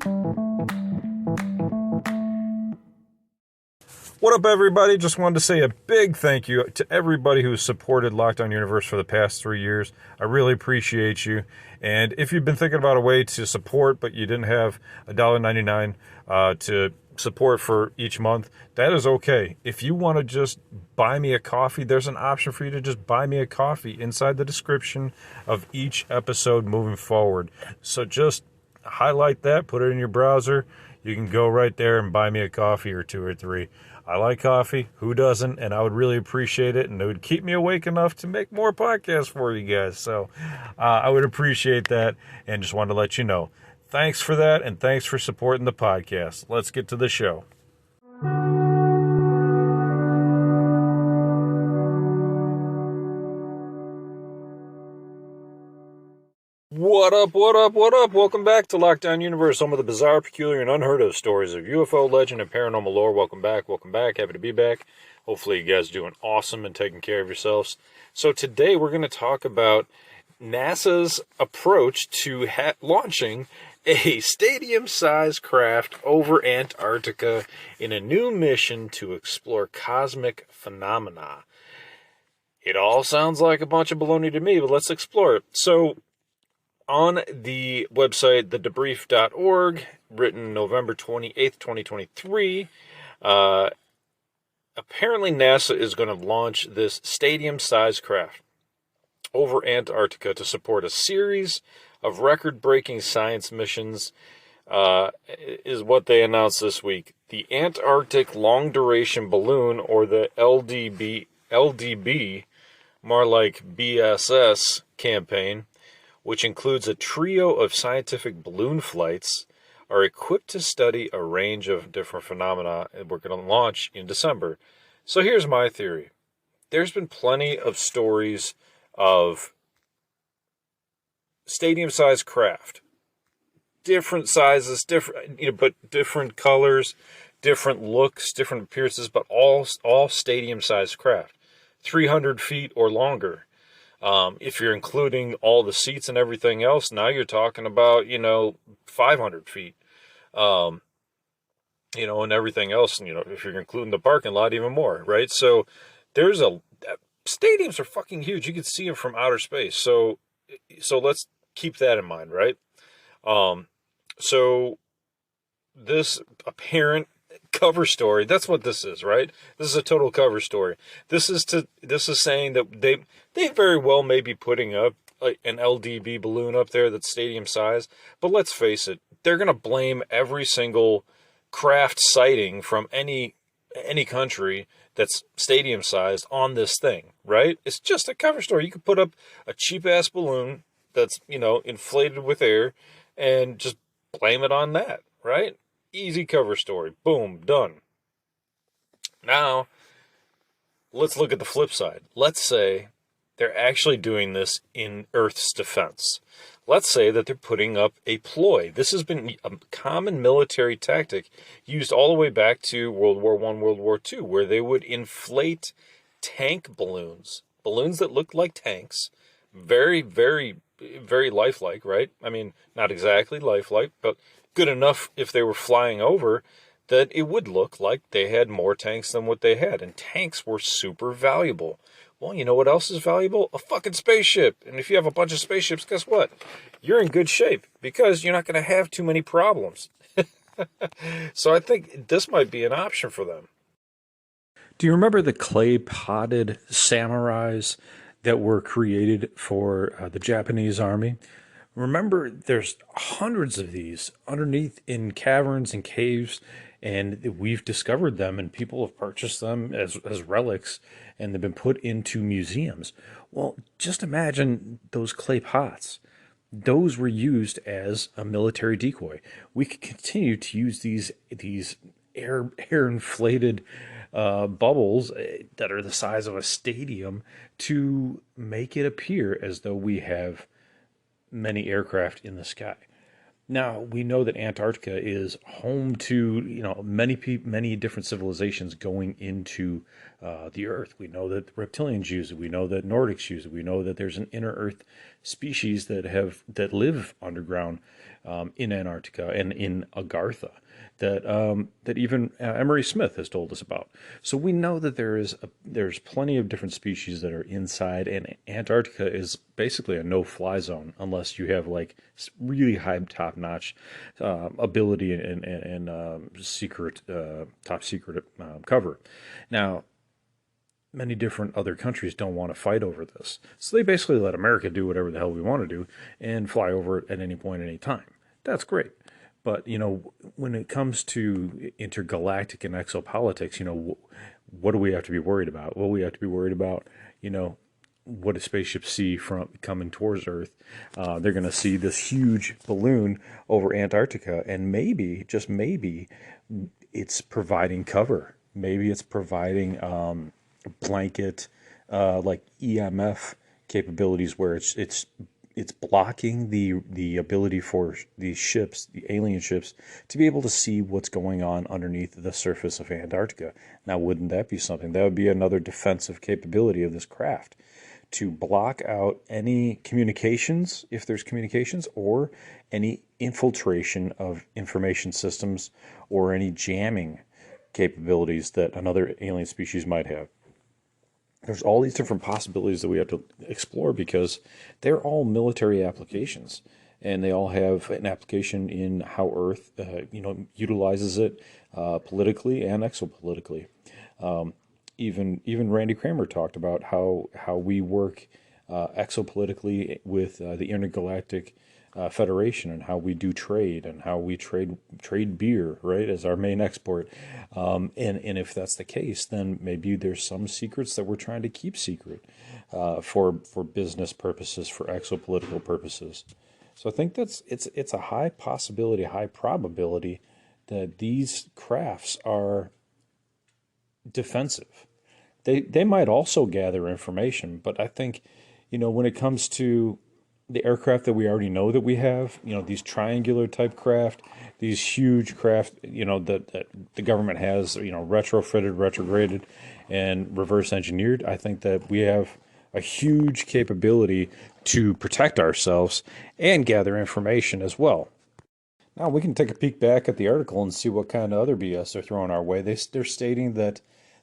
What up, everybody? Just wanted to say a big thank you to everybody who's supported Lockdown Universe for the past 3 years. I really appreciate you. And if you've been thinking about a way to support, but you didn't have $1.99 to support for each month, that is okay. If you want to just buy me a coffee, there's an option for you to just buy me a coffee inside the description of each episode moving forward. So just highlight that, put it in your browser. You can go right there and buy me a coffee or 2 or 3. I like coffee. Who doesn't? And I would really appreciate it. And it would keep me awake enough to make more podcasts for you guys. So I would appreciate that. And just wanted to let you know. Thanks for that. And thanks for supporting the podcast. Let's get to the show. What up, what up, what up? Welcome back to Lockdown Universe, home of the bizarre, peculiar, and unheard of stories of UFO legend and paranormal lore. Welcome back, welcome back. Happy to be back. Hopefully you guys are doing awesome and taking care of yourselves. So today we're going to talk about NASA's approach to launching a stadium-sized craft over Antarctica in a new mission to explore cosmic phenomena. It all sounds like a bunch of baloney to me, but let's explore it. So, on the website, thedebrief.org, written November 28th, 2023, apparently NASA is going to launch this stadium-sized craft over Antarctica to support a series of record-breaking science missions, is what they announced this week. The Antarctic Long Duration Balloon, or the LDB, more like BSS campaign, which includes a trio of scientific balloon flights, are equipped to study a range of different phenomena, and we're going to launch in December. So here's my theory. There's been plenty of stories of stadium-sized craft. Different sizes, but different colors, different looks, different appearances, but all stadium-sized craft. 300 feet or longer. If you're including all the seats and everything else, now you're talking about, 500 feet, and everything else, if you're including the parking lot, even more, right? So stadiums are fucking huge. You can see them from outer space. So let's keep that in mind, right? So this apparent cover story, that's what this is, right? This is a total cover story. This is saying that they very well may be putting up an LDB balloon up there that's stadium size, but let's face it, they're going to blame every single craft sighting from any country that's stadium sized on this thing, right? It's just a cover story. You could put up a cheap ass balloon that's, inflated with air and just blame it on that, right? Easy cover story. Boom, done. Now, let's look at the flip side. Let's say they're actually doing this in Earth's defense. Let's say that they're putting up a ploy. This has been a common military tactic used all the way back to World War I, World War II, where they would inflate tank balloons that looked like tanks, very, very, very lifelike, right? I mean, not exactly lifelike, but good enough if they were flying over that it would look like they had more tanks than what they had. And tanks were super valuable. Well, you know what else is valuable? A fucking spaceship. And if you have a bunch of spaceships, guess what? You're in good shape because you're not going to have too many problems. So I think this might be an option for them. Do you remember the clay potted samurais that were created for the Japanese army? Remember, there's hundreds of these underneath in caverns and caves, and we've discovered them, and people have purchased them as relics, and they've been put into museums. Well, just imagine those clay pots. Those were used as a military decoy. We could continue to use these air inflated bubbles that are the size of a stadium to make it appear as though we have many aircraft in the sky. Now, we know that Antarctica is home to, many different civilizations going into the Earth. We know that reptilians use it. We know that Nordics use it. We know that there's an inner Earth species that live underground in Antarctica and in Agartha that even Emery Smith has told us about. So we know that there's plenty of different species that are inside, and Antarctica is basically a no-fly zone unless you have like really high top-notch ability and secret top secret cover. Now, many different other countries don't want to fight over this. So they basically let America do whatever the hell we want to do and fly over it at any point, any time. That's great. But, when it comes to intergalactic and exopolitics, what do we have to be worried about? Well, we have to be worried about, what do spaceships see from coming towards Earth? They're going to see this huge balloon over Antarctica, and maybe, just maybe, it's providing cover. Maybe it's providing blanket like EMF capabilities where it's blocking the ability for these ships, the alien ships, to be able to see what's going on underneath the surface of Antarctica. Now, wouldn't that be something? That would be another defensive capability of this craft, to block out any communications, if there's communications, or any infiltration of information systems or any jamming capabilities that another alien species might have. There's all these different possibilities that we have to explore because they're all military applications, and they all have an application in how Earth, utilizes it politically and exopolitically. Even Randy Kramer talked about how we work exopolitically with the Intergalactic Federation, and how we do trade, and how we trade beer, right, as our main export. And if that's the case, then maybe there's some secrets that we're trying to keep secret for business purposes, for exopolitical purposes. So I think it's a high possibility, high probability that these crafts are defensive. They might also gather information, but I think, when it comes to the aircraft that we already know that we have, these triangular type craft, these huge craft, that the government has, retrofitted, retrograded, and reverse engineered, I think that we have a huge capability to protect ourselves and gather information as well. Now we can take a peek back at the article and see what kind of other BS they're throwing our way. They're stating that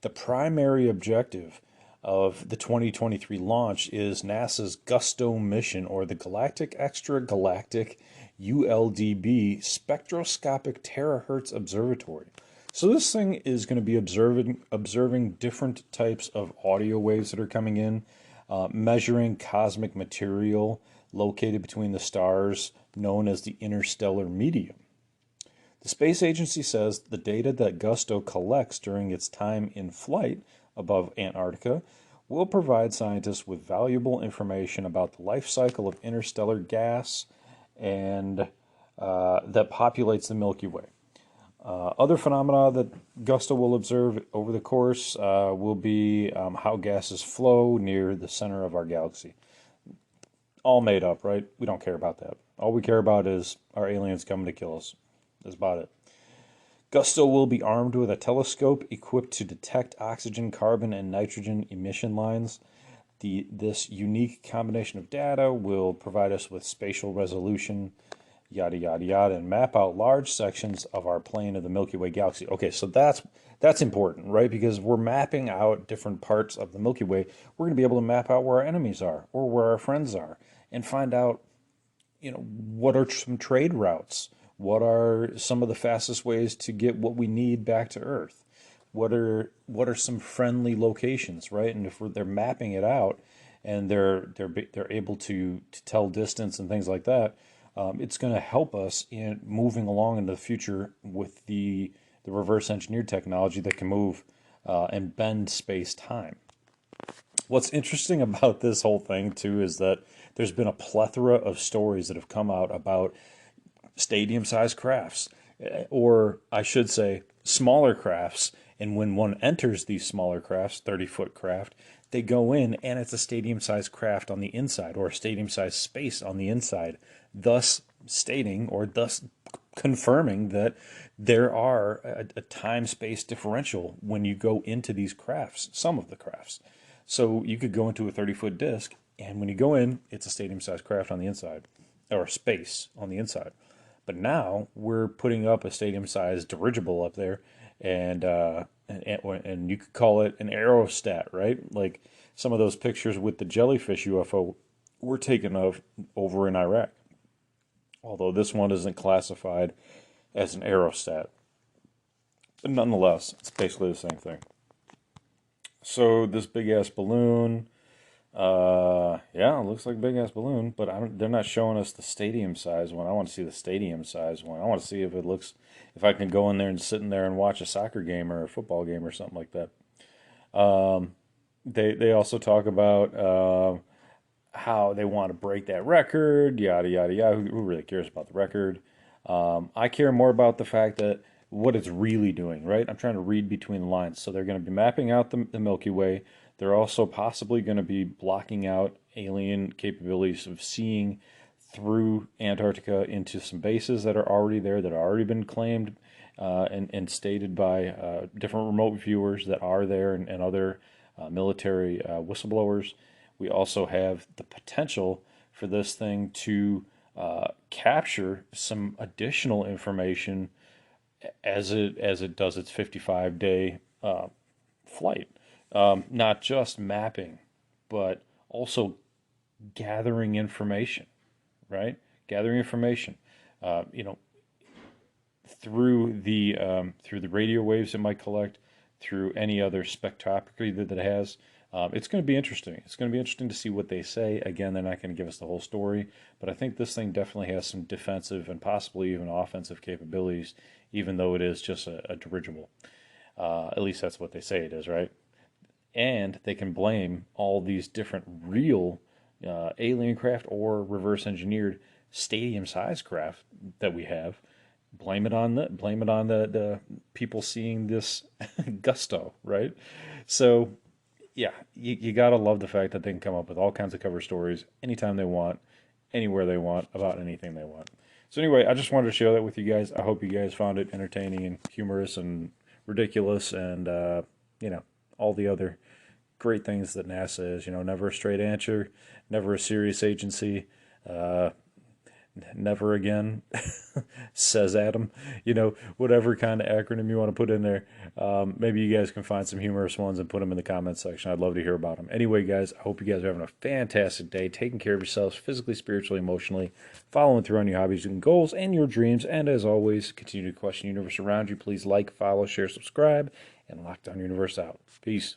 the primary objective of the 2023 launch is NASA's GUSTO mission, or the Galactic Extragalactic ULDB Spectroscopic Terahertz Observatory. So this thing is going to be observing different types of audio waves that are coming in, measuring cosmic material located between the stars, known as the interstellar medium. The space agency says the data that GUSTO collects during its time in flight above Antarctica will provide scientists with valuable information about the life cycle of interstellar gas and that populates the Milky Way. Other phenomena that GUSTO will observe over the course will be how gases flow near the center of our galaxy. All made up, right? We don't care about that. All we care about is our aliens coming to kill us. That's about it. GUSTO will be armed with a telescope equipped to detect oxygen, carbon, and nitrogen emission lines. This unique combination of data will provide us with spatial resolution, yada, yada, yada, and map out large sections of our plane of the Milky Way galaxy. Okay, so that's important, right? Because we're mapping out different parts of the Milky Way. We're going to be able to map out where our enemies are or where our friends are and find out, what are some trade routes? What are some of the fastest ways to get what we need back to Earth? What are some friendly locations, right? And if they're mapping it out, and they're able to tell distance and things like that, it's going to help us in moving along into the future with the reverse engineered technology that can move and bend space time. What's interesting about this whole thing too is that there's been a plethora of stories that have come out about stadium-sized crafts, or I should say smaller crafts, and when one enters these smaller crafts, 30-foot craft, they go in and it's a stadium-sized craft on the inside, or a stadium-sized space on the inside, thus stating, or thus confirming, that there are a time-space differential when you go into these crafts, some of the crafts. So you could go into a 30-foot disc, and when you go in, it's a stadium-sized craft on the inside, or space on the inside. But now we're putting up a stadium-sized dirigible up there, and you could call it an aerostat, right? Like some of those pictures with the jellyfish UFO were taken of over in Iraq. Although this one isn't classified as an aerostat. But nonetheless, it's basically the same thing. So this big ass balloon, yeah, it looks like a big ass balloon, but they're not showing us the stadium size one. I want to see the stadium size one. I want to see if it looks, if I can go in there and sit in there and watch a soccer game or a football game or something like that. They also talk about how they want to break that record, yada yada yada. Who really cares about the record? I care more about the fact that what it's really doing, right? I'm trying to read between the lines. So they're going to be mapping out the Milky Way. They're also possibly going to be blocking out alien capabilities of seeing through Antarctica into some bases that are already there, that have already been claimed and stated by different remote viewers that are there, and other military whistleblowers. We also have the potential for this thing to capture some additional information as it does its 55-day flight. Not just mapping, but also gathering information, right? Gathering information, you know, through the radio waves it might collect, through any other spectroscopy that it has. It's going to be interesting. It's going to be interesting to see what they say. Again, they're not going to give us the whole story, but I think this thing definitely has some defensive and possibly even offensive capabilities, even though it is just a dirigible. At least that's what they say it is, right? And they can blame all these different real alien craft or reverse engineered stadium size craft that we have. Blame it on the people seeing this gusto, right? So yeah, you gotta love the fact that they can come up with all kinds of cover stories anytime they want, anywhere they want, about anything they want. So anyway, I just wanted to share that with you guys. I hope you guys found it entertaining and humorous and ridiculous, and you know, all the other great things that NASA is. You know, never a straight answer, never a serious agency, never again, says Adam. You know, whatever kind of acronym you want to put in there. Maybe you guys can find some humorous ones and put them in the comments section. I'd love to hear about them. Anyway, guys, I hope you guys are having a fantastic day, taking care of yourselves physically, spiritually, emotionally, following through on your hobbies and goals and your dreams. And as always, continue to question the universe around you. Please like, follow, share, subscribe, and lock down your universe out. Peace.